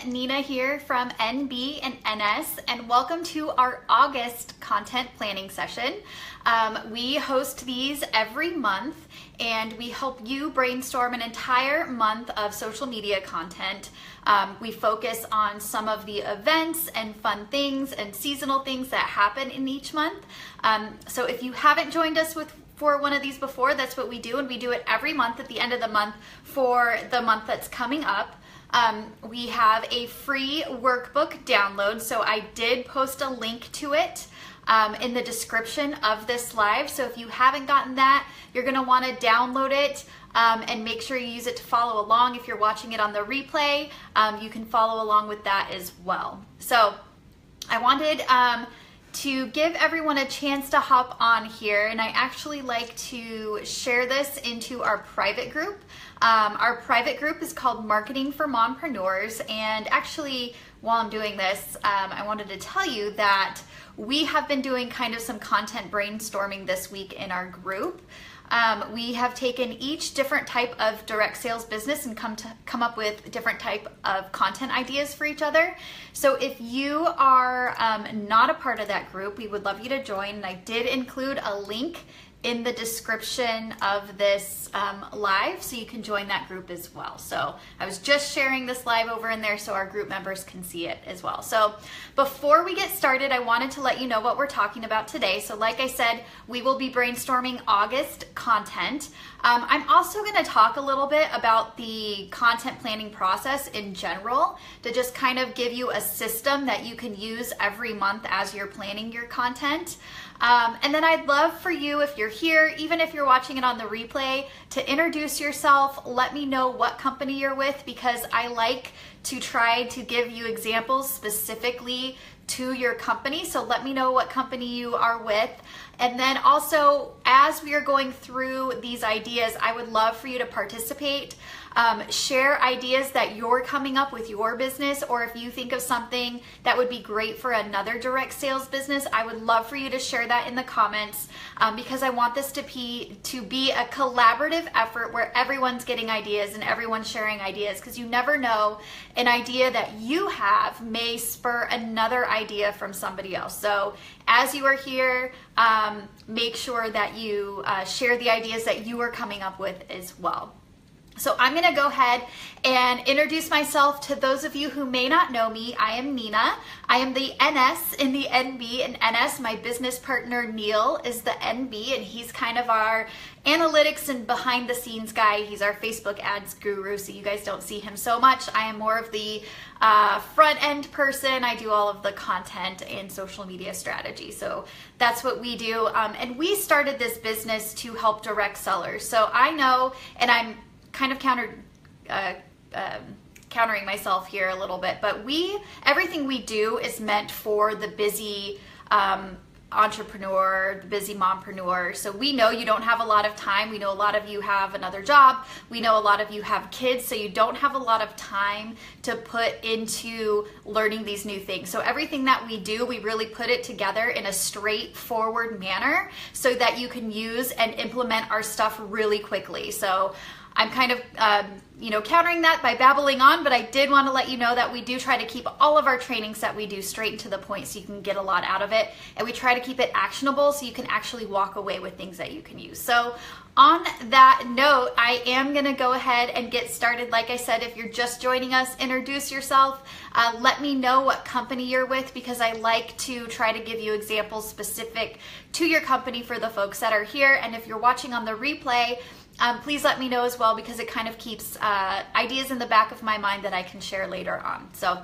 Nina here from nb&ns, and welcome to our August content planning session. We host these every month, and we help you brainstorm an entire month of social media content. We focus on some of the events and fun things and seasonal things that happen in each month. So if you haven't joined us for one of these before, that's what we do, and we do it every month at the end of the month for the month that's coming up. We have a free workbook download, so I did post a link to it in the description of this live. So if you haven't gotten that, you're going to want to download it and make sure you use it to follow along. If you're watching it on the replay, you can follow along with that as well. So I wanted to give everyone a chance to hop on here, and I actually like to share this into our private group. Our private group is called Marketing for Mompreneurs, and actually while I'm doing this, I wanted to tell you that we have been doing kind of some content brainstorming this week in our group. We have taken each different type of direct sales business and come up with different type of content ideas for each other. So if you are not a part of that group, we would love you to join. And I did include a link in the description of this live, so you can join that group as well. So I was just sharing this live over in there so our group members can see it as well. So before we get started, I wanted to let you know what we're talking about today. So like I said, we will be brainstorming August content. I'm also going to talk a little bit about the content planning process in general, to just kind of give you a system that you can use every month as you're planning your content. And then I'd love for you, if you're here, even if you're watching it on the replay, to introduce yourself. Let me know what company you're with, because I like to try to give you examples specifically to your company. So let me know what company you are with. And then also, as we are going through these ideas, I would love for you to participate. Share ideas that you're coming up with your business, or if you think of something that would be great for another direct sales business, I would love for you to share that in the comments, because I want this to be a collaborative effort where everyone's getting ideas and everyone's sharing ideas, because you never know, an idea that you have may spur another idea from somebody else. So as you are here, make sure that you share the ideas that you are coming up with as well. So I'm going to go ahead and introduce myself to those of you who may not know me. I am Nina. I am the NS in the NB and NS. My business partner Neil is the NB, and he's kind of our analytics and behind the scenes guy. He's our Facebook ads guru, so you guys don't see him so much. I am more of the front end person. I do all of the content and social media strategy. So that's what we do. And we started this business to help direct sellers. So I know, and I'm kind of countering myself here a little bit, but everything we do is meant for the busy entrepreneur, the busy mompreneur. So we know you don't have a lot of time. We know a lot of you have another job. We know a lot of you have kids, so you don't have a lot of time to put into learning these new things. So everything that we do, we really put it together in a straightforward manner so that you can use and implement our stuff really quickly. So I'm kind of, countering that by babbling on, but I did want to let you know that we do try to keep all of our trainings that we do straight and to the point so you can get a lot out of it. And we try to keep it actionable so you can actually walk away with things that you can use. So on that note, I am going to go ahead and get started. Like I said, if you're just joining us, introduce yourself. Let me know what company you're with, because I like to try to give you examples specific to your company for the folks that are here. And if you're watching on the replay, please let me know as well, because it kind of keeps ideas in the back of my mind that I can share later on. So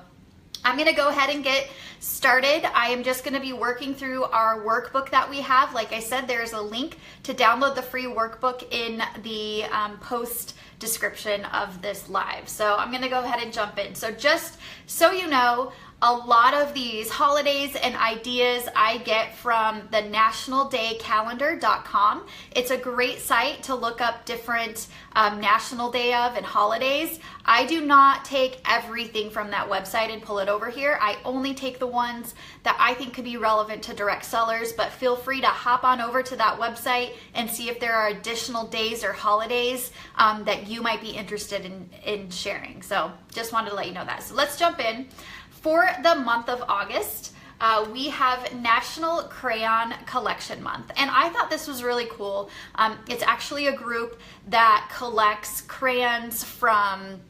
I'm going to go ahead and get started. I am just going to be working through our workbook that we have. Like I said, there's a link to download the free workbook in the post description of this live. So I'm going to go ahead and jump in. So just so you know, A lot of these holidays and ideas I get from the nationaldaycalendar.com. It's a great site to look up different national day of and holidays. I do not take everything from that website and pull it over here. I only take the ones that I think could be relevant to direct sellers, but feel free to hop on over to that website and see if there are additional days or holidays that you might be interested in sharing. So just wanted to let you know that. So let's jump in. For the month of August, we have National Crayon Collection Month, and I thought this was really cool. It's actually a group that collects crayons from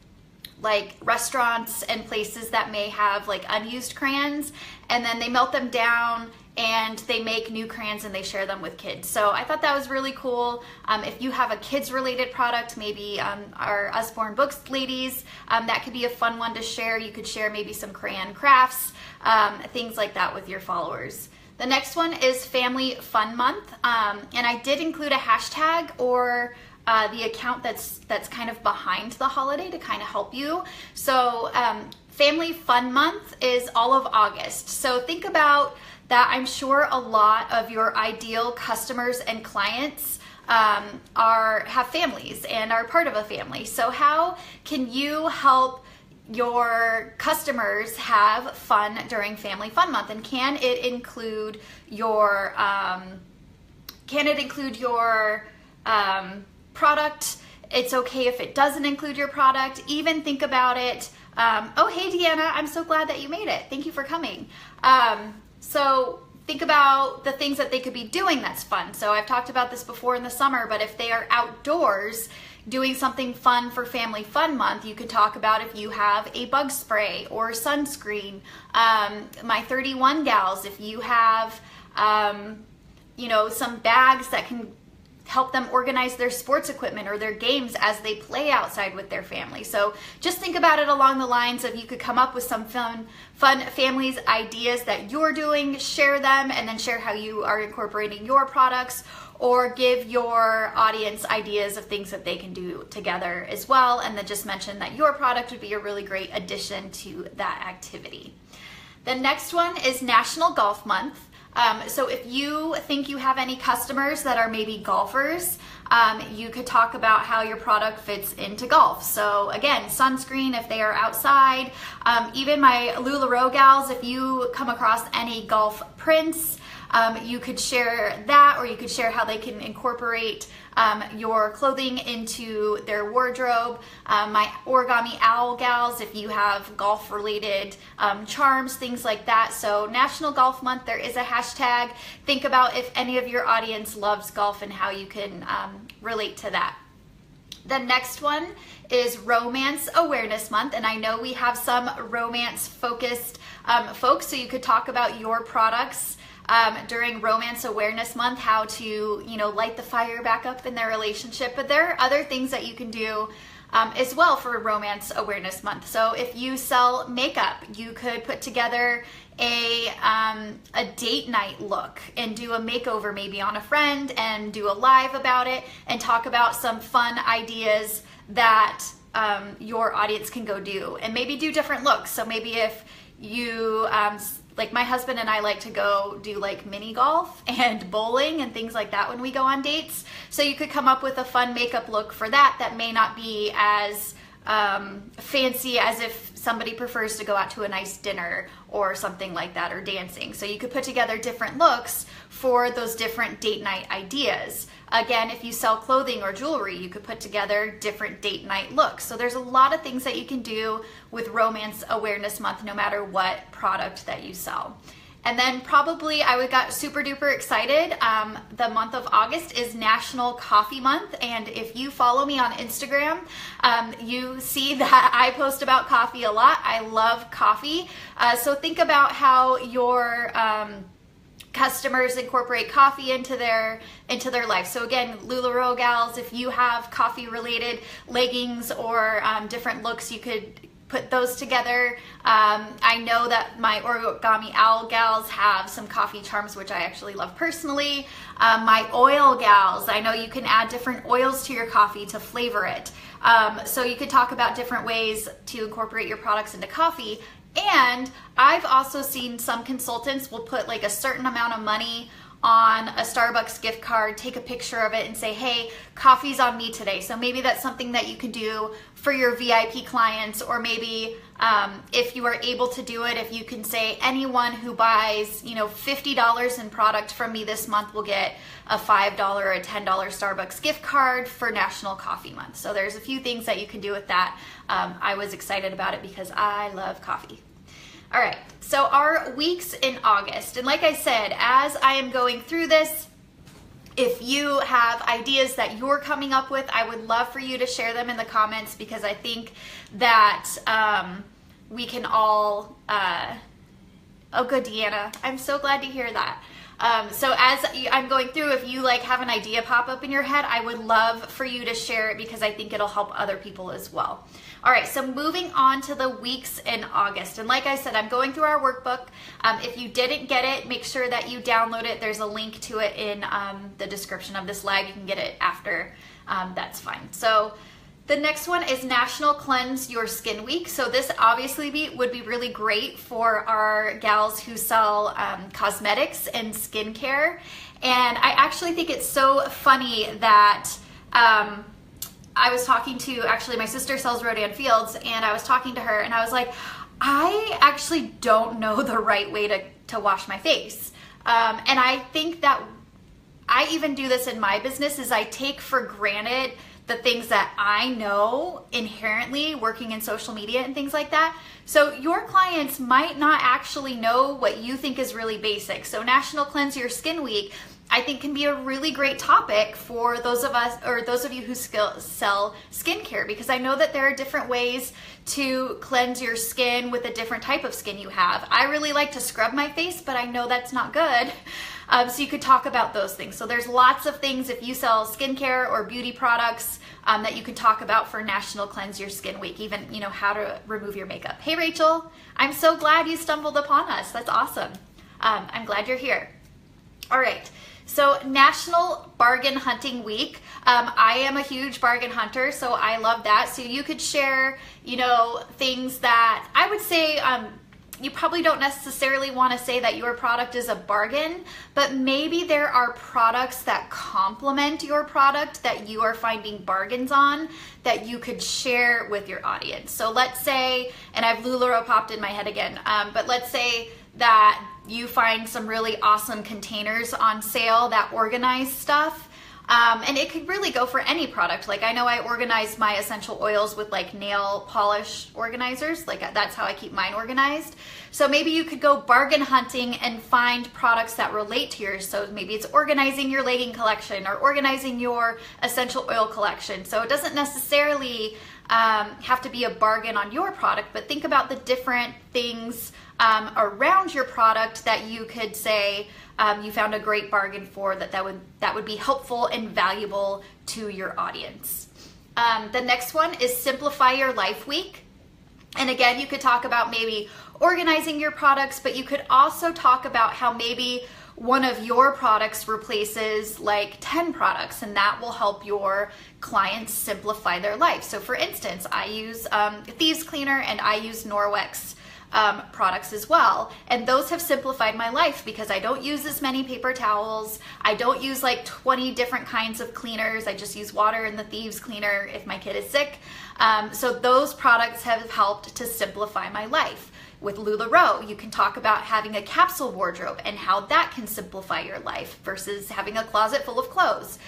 like restaurants and places that may have like unused crayons, and then they melt them down and they make new crayons and they share them with kids. So I thought that was really cool. If you have a kids related product, maybe our Usborne Books ladies, that could be a fun one to share. You could share maybe some crayon crafts, things like that with your followers. The next one is Family Fun Month, and I did include a hashtag or the account that's kind of behind the holiday to kind of help you. So Family Fun Month is all of August. So think about that. I'm sure a lot of your ideal customers and clients have families and are part of a family. So how can you help your customers have fun during Family Fun Month? And can it include your product? It's okay if it doesn't include your product. Even think about it. Oh, hey, Deanna, I'm so glad that you made it. Thank you for coming. So think about the things that they could be doing that's fun. So I've talked about this before in the summer, but if they are outdoors doing something fun for Family Fun Month, you could talk about if you have a bug spray or sunscreen. My 31 gals, if you have, some bags that can help them organize their sports equipment or their games as they play outside with their family. So just think about it along the lines of you could come up with some fun families ideas that you're doing, share them, and then share how you are incorporating your products, or give your audience ideas of things that they can do together as well, and then just mention that your product would be a really great addition to that activity. The next one is National Golf Month. So if you think you have any customers that are maybe golfers, you could talk about how your product fits into golf. So again, sunscreen if they are outside, even my LuLaRoe gals, if you come across any golf prints, you could share that, or you could share how they can incorporate your clothing into their wardrobe. My Origami Owl gals, if you have golf related charms, things like that. So National Golf Month, there is a hashtag. Think about if any of your audience loves golf and how you can relate to that. The next one is Romance Awareness Month, and I know we have some romance focused folks, so you could talk about your products during Romance Awareness Month, how to, light the fire back up in their relationship. But there are other things that you can do as well for Romance Awareness Month. So if you sell makeup, you could put together a date night look and do a makeover maybe on a friend and do a live about it and talk about some fun ideas that your audience can go do, and maybe do different looks. So maybe if you like my husband and I like to go do like mini golf and bowling and things like that when we go on dates. So you could come up with a fun makeup look for that may not be as fancy as if somebody prefers to go out to a nice dinner or something like that, or dancing. So you could put together different looks for those different date night ideas. Again, if you sell clothing or jewelry, you could put together different date night looks. So there's a lot of things that you can do with Romance Awareness Month, no matter what product that you sell. And then probably I got super duper excited. The month of August is National Coffee Month. And if you follow me on Instagram, you see that I post about coffee a lot. I love coffee. So think about how your customers incorporate coffee into their life. So again, LuLaRoe gals, if you have coffee related leggings or different looks, you could put those together. I know that my Origami Owl gals have some coffee charms, which I actually love personally. My oil gals, I know you can add different oils to your coffee to flavor it. So you could talk about different ways to incorporate your products into coffee. And I've also seen some consultants will put like a certain amount of money on a Starbucks gift card, take a picture of it and say, hey, coffee's on me today. So maybe that's something that you can do for your VIP clients, or maybe if you are able to do it, if you can say anyone who buys, $50 in product from me this month will get a $5 or a $10 Starbucks gift card for National Coffee Month. So there's a few things that you can do with that. I was excited about it because I love coffee. All right, so our weeks in August, and like I said, as I am going through this, if you have ideas that you're coming up with, I would love for you to share them in the comments, because I think that we can all, oh good, Deanna, I'm so glad to hear that. So as I'm going through, if you have an idea pop up in your head, I would love for you to share it, because I think it'll help other people as well. All right, so moving on to the weeks in August. And like I said, I'm going through our workbook. If you didn't get it, make sure that you download it. There's a link to it in the description of this live. You can get it after, that's fine. So the next one is National Cleanse Your Skin Week. So this obviously would be really great for our gals who sell cosmetics and skincare. And I actually think it's so funny that I was talking to, actually my sister sells Rodan Fields, and I was talking to her and I was like, I actually don't know the right way to wash my face. And I think that I even do this in my business, is I take for granted the things that I know inherently working in social media and things like that. So your clients might not actually know what you think is really basic. So National Cleanse Your Skin Week, I think, can be a really great topic for those of us, or those of you who sell skincare, because I know that there are different ways to cleanse your skin with a different type of skin you have. I really like to scrub my face, but I know that's not good. So you could talk about those things. So there's lots of things, if you sell skincare or beauty products, that you can talk about for National Cleanse Your Skin Week, even, how to remove your makeup. Hey, Rachel, I'm so glad you stumbled upon us. That's awesome. I'm glad you're here. All right. So National Bargain Hunting Week. I am a huge bargain hunter, so I love that. So you could share, things that I would say, you probably don't necessarily want to say that your product is a bargain, but maybe there are products that complement your product that you are finding bargains on that you could share with your audience. So let's say, and I've LuLaRoe popped in my head again, but let's say that you find some really awesome containers on sale that organize stuff. And it could really go for any product. Like I know I organize my essential oils with nail polish organizers. That's how I keep mine organized. So maybe you could go bargain hunting and find products that relate to yours. So maybe it's organizing your legging collection or organizing your essential oil collection. So it doesn't necessarily have to be a bargain on your product, but think about the different things around your product that you could say you found a great bargain for, that would be helpful and valuable to your audience. The next one is Simplify Your Life Week. And again, you could talk about maybe organizing your products, but you could also talk about how maybe one of your products replaces 10 products, and that will help your clients simplify their life. So for instance, I use Thieves Cleaner and I use Norwex products as well, and those have simplified my life because I don't use as many paper towels. I don't use 20 different kinds of cleaners. I just use water and the Thieves Cleaner if my kid is sick. So those products have helped to simplify my life. With LuLaRoe, you can talk about having a capsule wardrobe and how that can simplify your life versus having a closet full of clothes.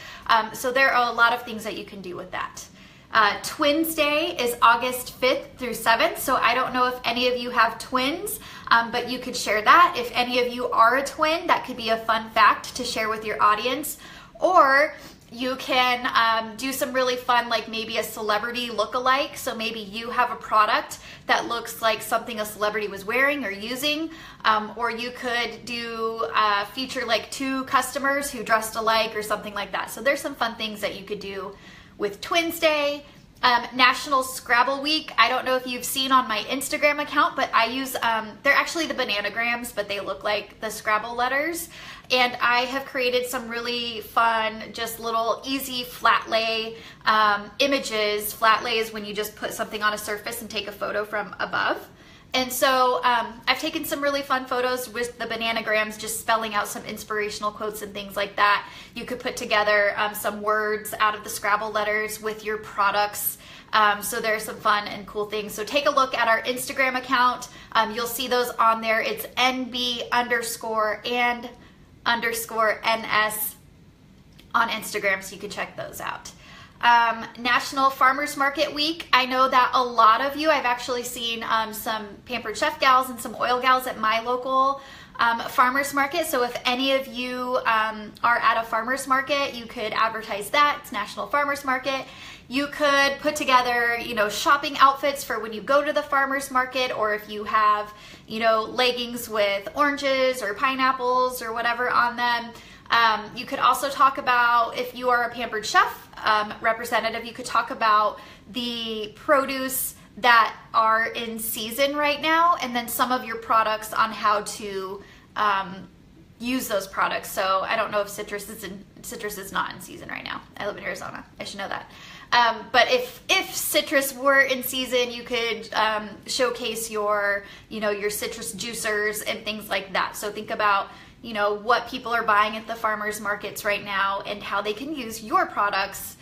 So there are a lot of things that you can do with that. Twins Day is August 5th through 7th, so I don't know if any of you have twins, but you could share that. If any of you are a twin, that could be a fun fact to share with your audience. Or you can do some really fun, maybe a celebrity look-alike. So maybe you have a product that looks like something a celebrity was wearing or using, or you could do feature 2 customers who dressed alike or something like that. So there's some fun things that you could do with Twins Day. National Scrabble Week. I don't know if you've seen on my Instagram account, but I use, they're actually the bananagrams, but they look like the Scrabble letters. And I have created some really fun, just little easy flat lay images. Flat lay is when you just put something on a surface and take a photo from above. And so I've taken some really fun photos with the bananagrams, just spelling out some inspirational quotes and things like that. You could put together some words out of the Scrabble letters with your products. So there's some fun and cool things. So take a look at our Instagram account. You'll see those on there. It's nb_and_ns on Instagram, so you can check those out. National Farmers Market Week. I know that a lot of you, I've actually seen some Pampered Chef gals and some oil gals at my local farmers market. So if any of you are at a farmers market, you could advertise that. It's National Farmers Market. You could put together, shopping outfits for when you go to the farmers market, or if you have, leggings with oranges or pineapples or whatever on them. You could also talk about, if you are a Pampered Chef representative, you could talk about the produce that are in season right now, and then some of your products on how to use those products. So I don't know if citrus is not in season right now. I live in Arizona. I should know that. But if citrus were in season, you could showcase your citrus juicers and things like that. So think about what people are buying at the farmers markets right now and how they can use your products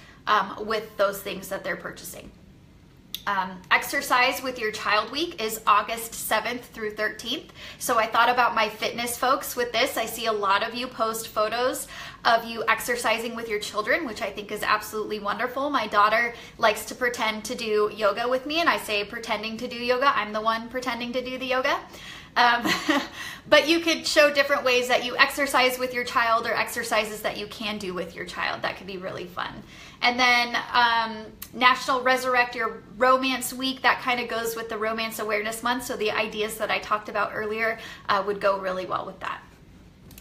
with those things that they're purchasing. Exercise with Your Child Week is August 7th through 13th. So I thought about my fitness folks with this. I see a lot of you post photos of you exercising with your children, which I think is absolutely wonderful. My daughter likes to pretend to do yoga with me, and I say pretending to do yoga. I'm the one pretending to do the yoga. But you could show different ways that you exercise with your child, or exercises that you can do with your child. That could be really fun. And then National Resurrect Your Romance Week, that kind of goes with the Romance Awareness Month. So the ideas that I talked about earlier would go really well with that.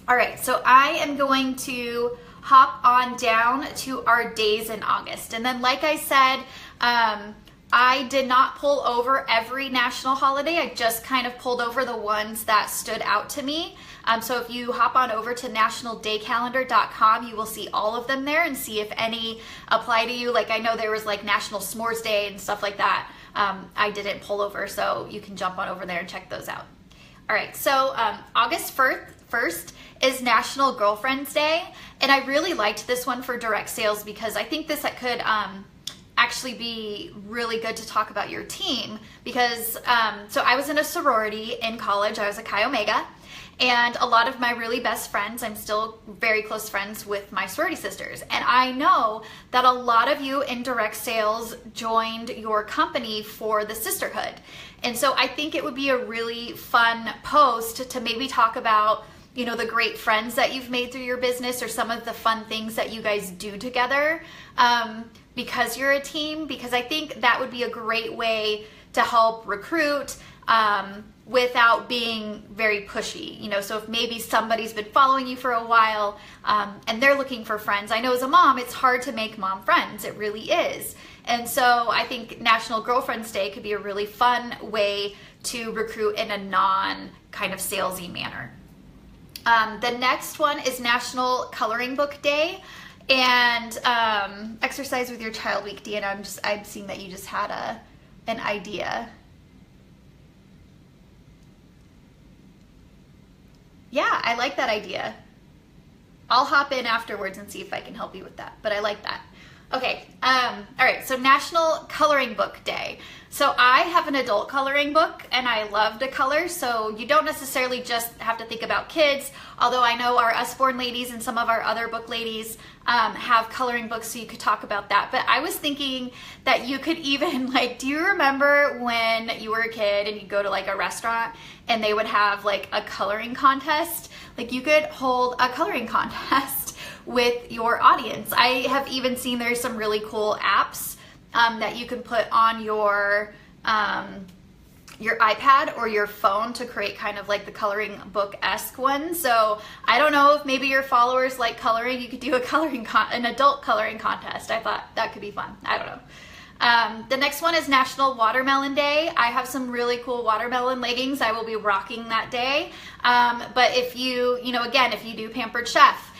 All right, so I am going to hop on down to our days in August. And then, like I said, I did not pull over every national holiday. I just kind of pulled over the ones that stood out to me. So if you hop on over to nationaldaycalendar.com, you will see all of them there and see if any apply to you. Like, I know there was like National S'mores Day and stuff like that. I didn't pull over, so you can jump on over there and check those out. All right, so August 1st is National Girlfriends Day. And I really liked this one for direct sales because I think this could actually be really good to talk about your team, because so I was in a sorority in college. I was a Chi Omega, and a lot of my really best friends, I'm still very close friends with my sorority sisters, and I know that a lot of you in direct sales joined your company for the sisterhood. And so I think it would be a really fun post to maybe talk about the great friends that you've made through your business, or some of the fun things that you guys do together because you're a team, because I think that would be a great way to help recruit without being very pushy. So if maybe somebody's been following you for a while and they're looking for friends. I know as a mom, it's hard to make mom friends. It really is. And so I think National Girlfriends Day could be a really fun way to recruit in a non kind of salesy manner. The next one is National Coloring Book Day and Exercise with Your Child Week. Deanna, I'm seeing that you just had an idea. Yeah, I like that idea. I'll hop in afterwards and see if I can help you with that, but I like that. Okay, all right, so National Coloring Book Day. So I have an adult coloring book and I love to color, so you don't necessarily just have to think about kids, although I know our Usborne ladies and some of our other book ladies have coloring books, so you could talk about that. But I was thinking that you could even, do you remember when you were a kid and you'd go to a restaurant and they would have a coloring contest? You could hold a coloring contest with your audience. I have even seen there's some really cool apps that you can put on your iPad or your phone to create kind of the coloring book-esque one. So I don't know if maybe your followers like coloring. You could do an adult coloring contest. I thought that could be fun. I don't know. The next one is National Watermelon Day. I have some really cool watermelon leggings I will be rocking that day. But if again, if you do Pampered Chef,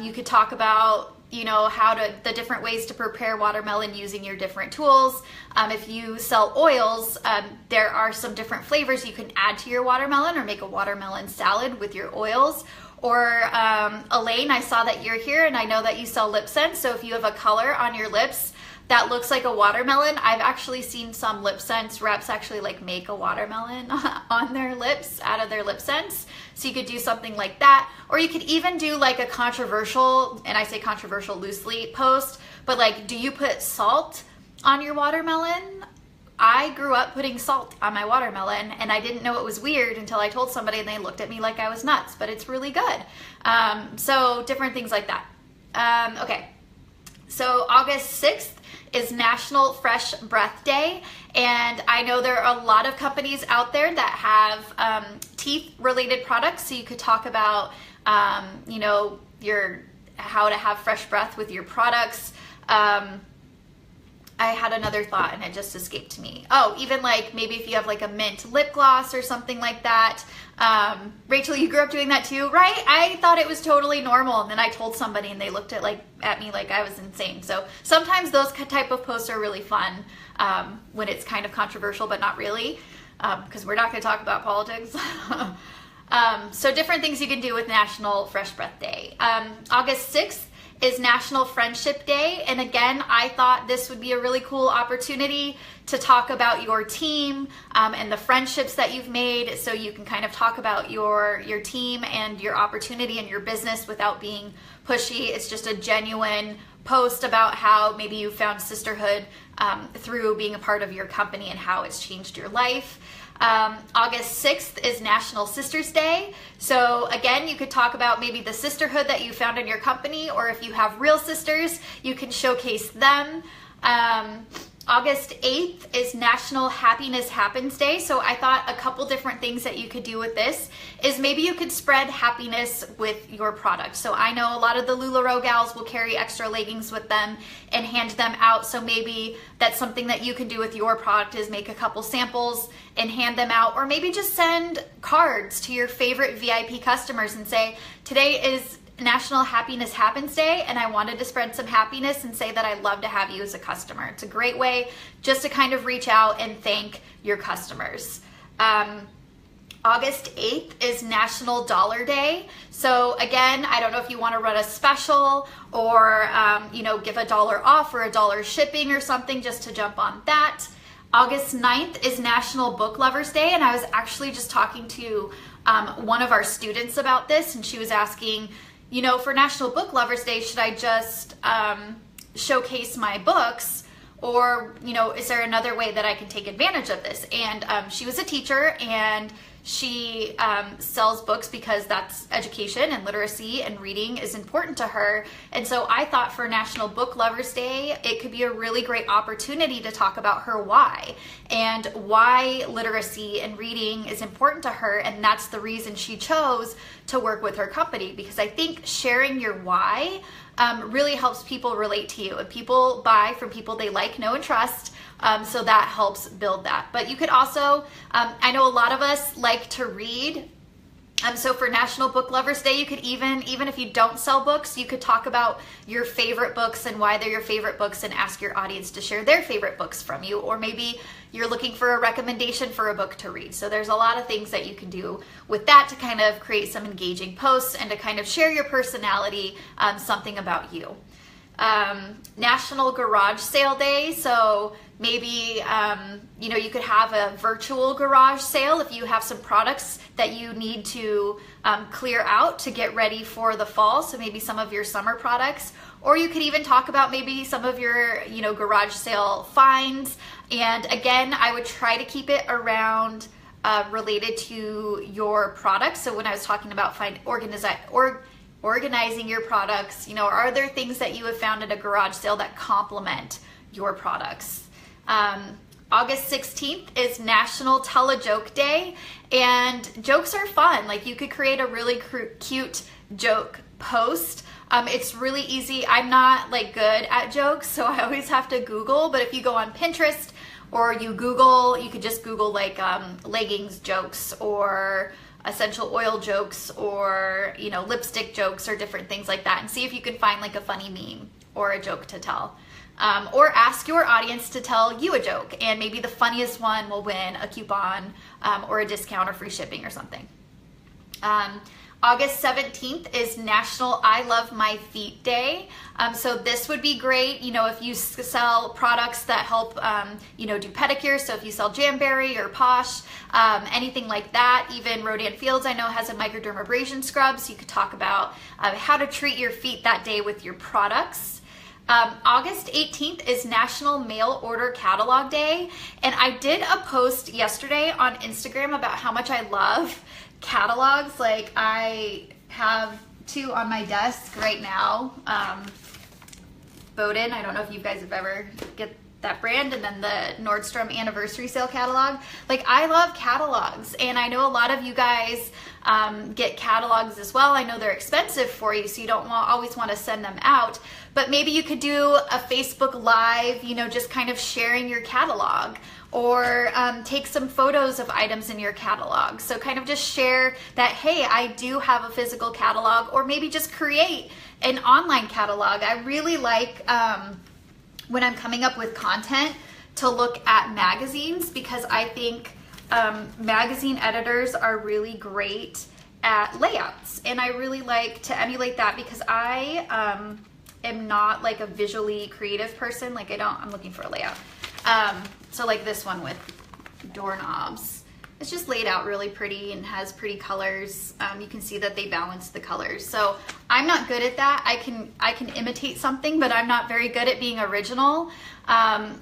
you could talk about the different ways to prepare watermelon using your different tools. If you sell oils, there are some different flavors you can add to your watermelon or make a watermelon salad with your oils. Or Elaine, I saw that you're here and I know that you sell lip scents. So if you have a color on your lips that looks like a watermelon, I've actually seen some lip scents reps actually like make a watermelon on their lips out of their lip scents. So you could do something like that. Or you could even do like a controversial, and I say controversial loosely, post, but like, do you put salt on your watermelon? I grew up putting salt on my watermelon and I didn't know it was weird until I told somebody and they looked at me like I was nuts, but it's really good. So different things like that. Okay, so August 6th is National Fresh Breath Day. And I know there are a lot of companies out there that have teeth related products. So you could talk about, how to have fresh breath with your products. I had another thought and it just escaped me. Oh, even like maybe if you have like a mint lip gloss or something like that. Rachel, you grew up doing that too, right? I thought it was totally normal. And then I told somebody and they looked at me like I was insane. So sometimes those type of posts are really fun when it's kind of controversial, but not really, because we're not going to talk about politics. So different things you can do with National Fresh Breath Day. August 6th is National Friendship Day. And again, I thought this would be a really cool opportunity to talk about your team and the friendships that you've made. So you can kind of talk about your team and your opportunity and your business without being pushy. It's just a genuine post about how maybe you found sisterhood through being a part of your company and how it's changed your life. August 6th is National Sisters Day. So again, you could talk about maybe the sisterhood that you found in your company, or if you have real sisters, you can showcase them. August 8th is National Happiness Happens Day. So I thought a couple different things that you could do with this is maybe you could spread happiness with your product. So I know a lot of the LuLaRoe gals will carry extra leggings with them and hand them out. So maybe that's something that you can do with your product is make a couple samples and hand them out, or maybe just send cards to your favorite VIP customers and say, today is National Happiness Happens Day, and I wanted to spread some happiness and say that I'd love to have you as a customer. It's a great way just to kind of reach out and thank your customers. August 8th is National Dollar Day. So again, I don't know if you want to run a special or give $1 off or $1 shipping or something just to jump on that. August 9th is National Book Lovers Day, and I was actually just talking to one of our students about this, and she was asking, for National Book Lovers Day, should I just showcase my books, or is there another way that I can take advantage of this? And she was a teacher, and she sells books because that's education and literacy and reading is important to her. And so I thought for National Book Lovers Day, it could be a really great opportunity to talk about her why and why literacy and reading is important to her. And that's the reason she chose to work with her company, because I think sharing your why really helps people relate to you, and people buy from people they like, know, and trust. So that helps build that. But you could also, I know a lot of us like to read. So for National Book Lovers Day, you could even if you don't sell books, you could talk about your favorite books and why they're your favorite books and ask your audience to share their favorite books from you. Or maybe you're looking for a recommendation for a book to read. So there's a lot of things that you can do with that to kind of create some engaging posts and to kind of share your personality, something about you. National Garage Sale Day. So maybe, you could have a virtual garage sale if you have some products that you need to clear out to get ready for the fall. So maybe some of your summer products, or you could even talk about maybe some of your, garage sale finds. And again, I would try to keep it around related to your products. So when I was talking about organizing your products, are there things that you have found at a garage sale that complement your products? August 16th is National Tell a Joke Day, and jokes are fun. Like, you could create a really cute joke post It's really easy. I'm not like good at jokes, so I always have to Google, but if you go on Pinterest or you could just Google like leggings jokes or essential oil jokes or, you know, lipstick jokes or different things like that, and see if you can find like a funny meme or a joke to tell. Or ask your audience to tell you a joke, and maybe the funniest one will win a coupon or a discount or free shipping or something. August 17th is National I Love My Feet Day. So this would be great, you know, if you sell products that help, you know, do pedicures. So if you sell Jamberry or Posh, anything like that. Even Rodan Fields, I know, has a microdermabrasion scrub. So you could talk about how to treat your feet that day with your products. August 18th is National Mail Order Catalog Day, and I did a post yesterday on Instagram about how much I love catalogs. Like, I have 2 on my desk right now. Bowden, I don't know if you guys have ever get that brand, and then the Nordstrom anniversary sale catalog. Like, I love catalogs, and I know a lot of you guys get catalogs as well. I know they're expensive for you, so you don't always want to send them out, but maybe you could do a Facebook Live, you know, just kind of sharing your catalog, or take some photos of items in your catalog. So kind of just share that, hey, I do have a physical catalog, or maybe just create an online catalog. I really like when I'm coming up with content to look at magazines, because I think magazine editors are really great at layouts, and I really like to emulate that, because I am not like a visually creative person. Like, I'm looking for a layout. So like this one with doorknobs, it's just laid out really pretty and has pretty colors. You can see that they balance the colors. So I'm not good at that. I can imitate something, but I'm not very good at being original.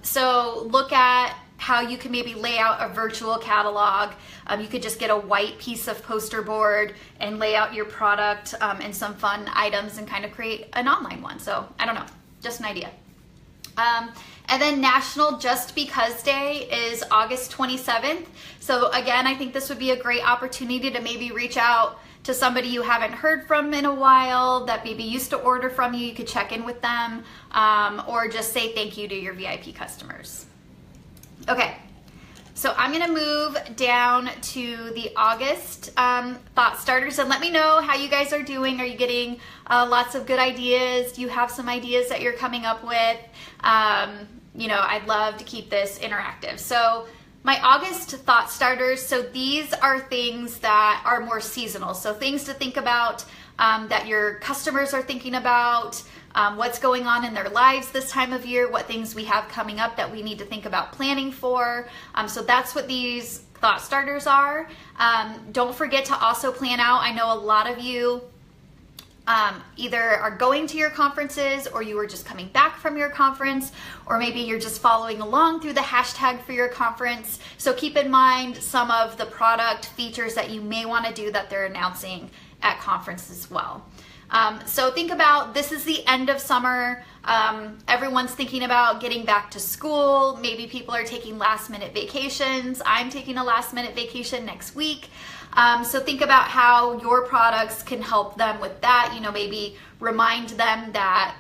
So look at how you can maybe lay out a virtual catalog. You could just get a white piece of poster board and lay out your product and some fun items and kind of create an online one. So I don't know, just an idea. And then National Just Because Day is August 27th. So again, I think this would be a great opportunity to maybe reach out to somebody you haven't heard from in a while that maybe used to order from you. You could check in with them, or just say thank you to your VIP customers. Okay, so I'm gonna move down to the August thought starters, and let me know how you guys are doing. Are you getting lots of good ideas? Do you have some ideas that you're coming up with? You know, I'd love to keep this interactive. So my August thought starters, so these are things that are more seasonal. So things to think about that your customers are thinking about, what's going on in their lives this time of year, what things we have coming up that we need to think about planning for. So that's what these thought starters are. Don't forget to also plan out. I know a lot of you either are going to your conferences, or you are just coming back from your conference, or maybe you're just following along through the hashtag for your conference. So keep in mind some of the product features that you may want to do that they're announcing at conferences as well. So think about, this is the end of summer. Everyone's thinking about getting back to school. Maybe people are taking last minute vacations. I'm taking a last minute vacation next week. So think about how your products can help them with that. You know, maybe remind them that,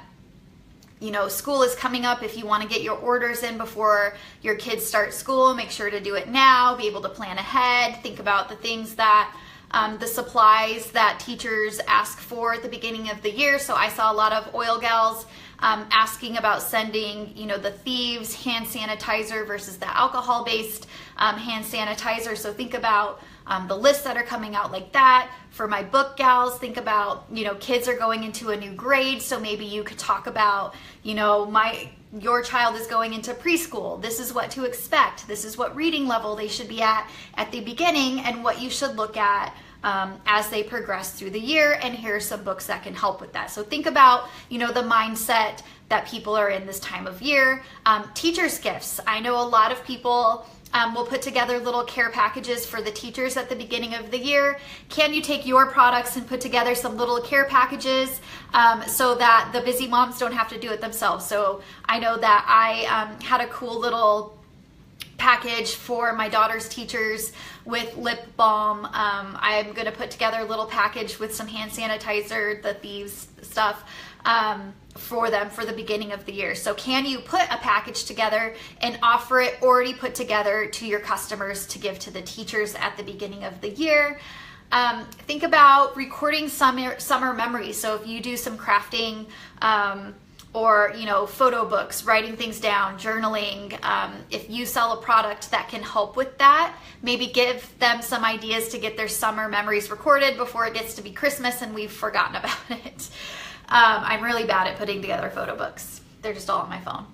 you know, school is coming up. If you want to get your orders in before your kids start school, make sure to do it now. Be able to plan ahead. Think about the things that the supplies that teachers ask for at the beginning of the year. So I saw a lot of oil gals asking about sending, you know, the Thieves hand sanitizer versus the alcohol-based hand sanitizer. So think about the lists that are coming out like that. For my book gals, think about, you know, kids are going into a new grade. So maybe you could talk about, you know, your child is going into preschool. This is what to expect. This is what reading level they should be at the beginning, and what you should look at as they progress through the year. And here are some books that can help with that. So think about, you know, the mindset that people are in this time of year. Teachers' gifts. I know a lot of people will put together little care packages for the teachers at the beginning of the year. Can you take your products and put together some little care packages so that the busy moms don't have to do it themselves? So I know that I had a cool little package for my daughter's teachers with lip balm. I'm going to put together a little package with some hand sanitizer, the thieves stuff, for them for the beginning of the year. So can you put a package together and offer it already put together to your customers to give to the teachers at the beginning of the year? Think about recording summer memories. So if you do some crafting, or, you know, photo books, writing things down, journaling, if you sell a product that can help with that, maybe give them some ideas to get their summer memories recorded before it gets to be Christmas and we've forgotten about it. I'm really bad at putting together photo books. They're just all on my phone.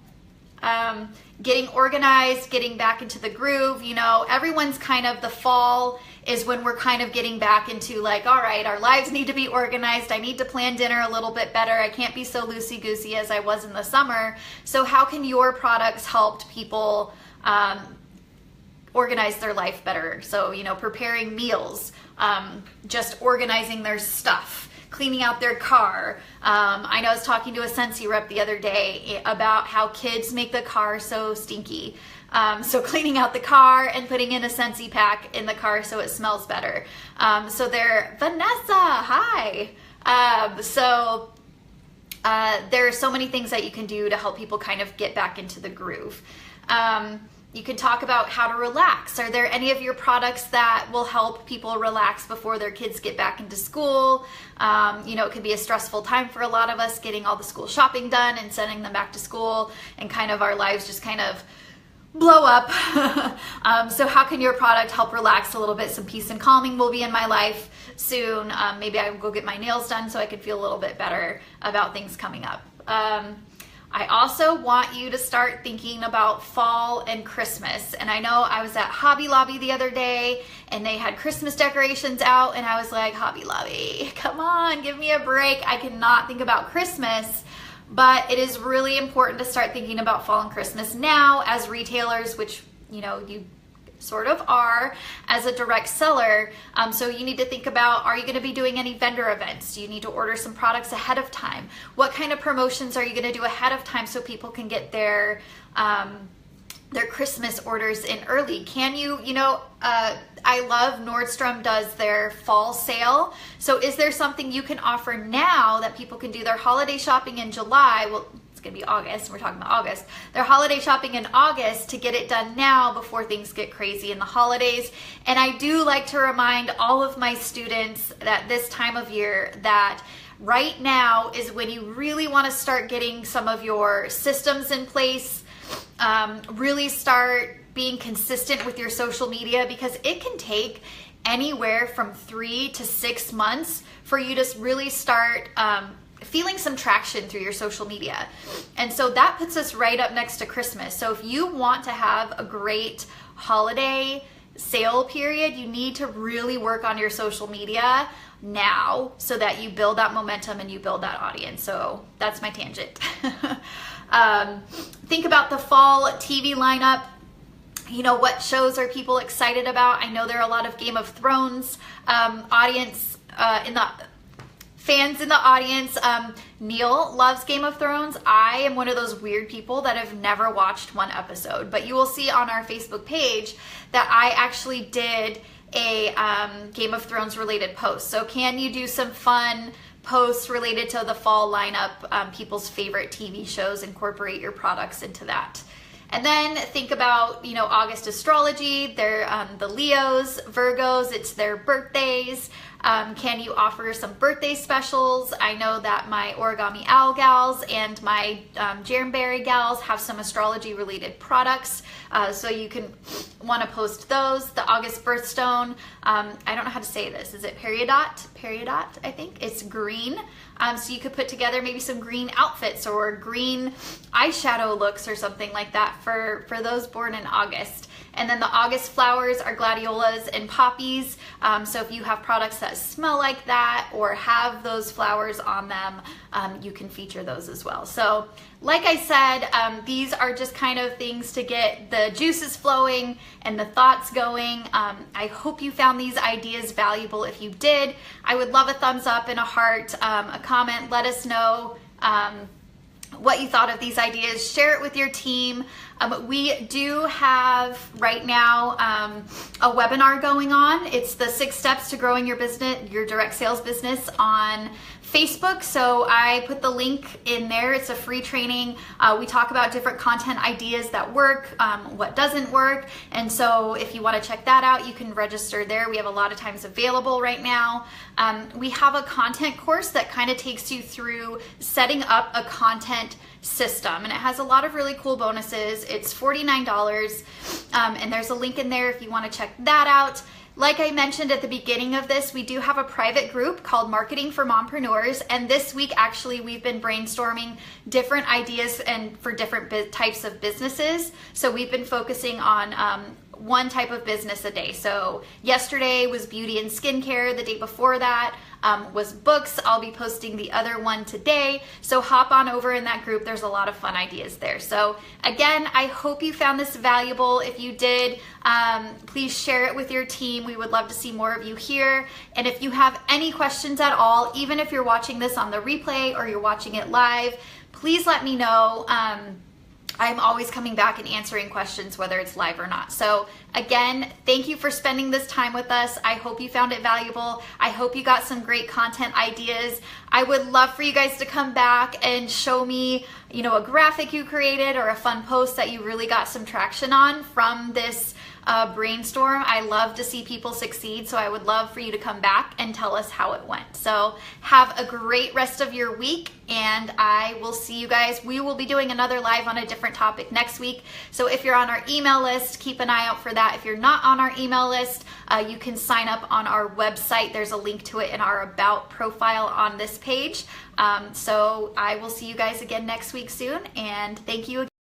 Getting organized, getting back into the groove. You know, everyone's kind of, the fall is when we're kind of getting back into like, all right, our lives need to be organized. I need to plan dinner a little bit better. I can't be so loosey-goosey as I was in the summer. So how can your products help people organize their life better? So, you know, preparing meals, just organizing their stuff, cleaning out their car. I know I was talking to a Scentsy rep the other day about how kids make the car so stinky. So cleaning out the car and putting in a Scentsy pack in the car so it smells better. So they're, Vanessa, hi. There are so many things that you can do to help people kind of get back into the groove. You can talk about how to relax. Are there any of your products that will help people relax before their kids get back into school? You know, it could be a stressful time for a lot of us getting all the school shopping done and sending them back to school, and kind of our lives just kind of blow up. So how can your product help relax a little bit? Some peace and calming will be in my life soon. Maybe I will go get my nails done so I could feel a little bit better about things coming up. I also want you to start thinking about fall and Christmas. And I know I was at Hobby Lobby the other day and they had Christmas decorations out, and I was like, Hobby Lobby, come on, give me a break. I cannot think about Christmas. But it is really important to start thinking about fall and Christmas now as retailers, which, you know, you sort of are as a direct seller. So you need to think about, are you going to be doing any vendor events? Do you need to order some products ahead of time? What kind of promotions are you going to do ahead of time so people can get their Christmas orders in early? Can you, I love Nordstrom does their fall sale. So is there something you can offer now that people can do their holiday shopping in July? Well, it's going to be August. We're talking about August. Their holiday shopping in August to get it done now before things get crazy in the holidays. And I do like to remind all of my students that this time of year that right now is when you really want to start getting some of your systems in place, really start being consistent with your social media, because it can take anywhere from 3 to 6 months for you to really start feeling some traction through your social media. And so that puts us right up next to Christmas. So if you want to have a great holiday sale period, you need to really work on your social media now so that you build that momentum and you build that audience. So that's my tangent. Think about the fall TV lineup. You know, what shows are people excited about? I know there are a lot of Game of Thrones fans in the audience. Neil loves Game of Thrones. I am one of those weird people that have never watched one episode, but you will see on our Facebook page that I actually did a Game of Thrones related post. So can you do some fun posts related to the fall lineup, people's favorite TV shows, incorporate your products into that. And then think about, August astrology. They're the Leos, Virgos, it's their birthdays. Can you offer some birthday specials? I know that my Origami Owl gals and my Jamberry gals have some astrology related products. So you can want to post those. The August birthstone, I don't know how to say this. Is it peridot, I think. It's green. So you could put together maybe some green outfits or green eyeshadow looks or something like that for those born in August. And then the August flowers are gladiolas and poppies. So if you have products that smell like that or have those flowers on them, you can feature those as well. So like I said, these are just kind of things to get the juices flowing and the thoughts going. I hope you found these ideas valuable. If you did, I would love a thumbs up and a heart, a comment. Let us know what you thought of these ideas. Share it with your team. We do have right now a webinar going on. It's the 6 steps to growing your business, your direct sales business on Facebook. So I put the link in there. It's a free training. We talk about different content ideas that work, what doesn't work. And so if you want to check that out, you can register there. We have a lot of times available right now. We have a content course that kind of takes you through setting up a content system, and it has a lot of really cool bonuses. It's $49, and there's a link in there if you want to check that out. Like I mentioned at the beginning of this, we do have a private group called Marketing for Mompreneurs, and this week actually we've been brainstorming different ideas and for different types of businesses. So we've been focusing on one type of business a day. So yesterday was beauty and skincare. The day before that was books. I'll be posting the other one today. So hop on over in that group. There's a lot of fun ideas there. So again, I hope you found this valuable. If you did, please share it with your team. We would love to see more of you here. And if you have any questions at all, even if you're watching this on the replay or you're watching it live, please let me know. I'm always coming back and answering questions, whether it's live or not. So again, thank you for spending this time with us. I hope you found it valuable. I hope you got some great content ideas. I would love for you guys to come back and show me, a graphic you created or a fun post that you really got some traction on from this brainstorm. I love to see people succeed, so I would love for you to come back and tell us how it went. So have a great rest of your week, and I will see you guys. We will be doing another live on a different topic next week. So if you're on our email list, keep an eye out for that. If you're not on our email list, you can sign up on our website. There's a link to it in our About profile on this page. So I will see you guys again next week soon, and thank you again.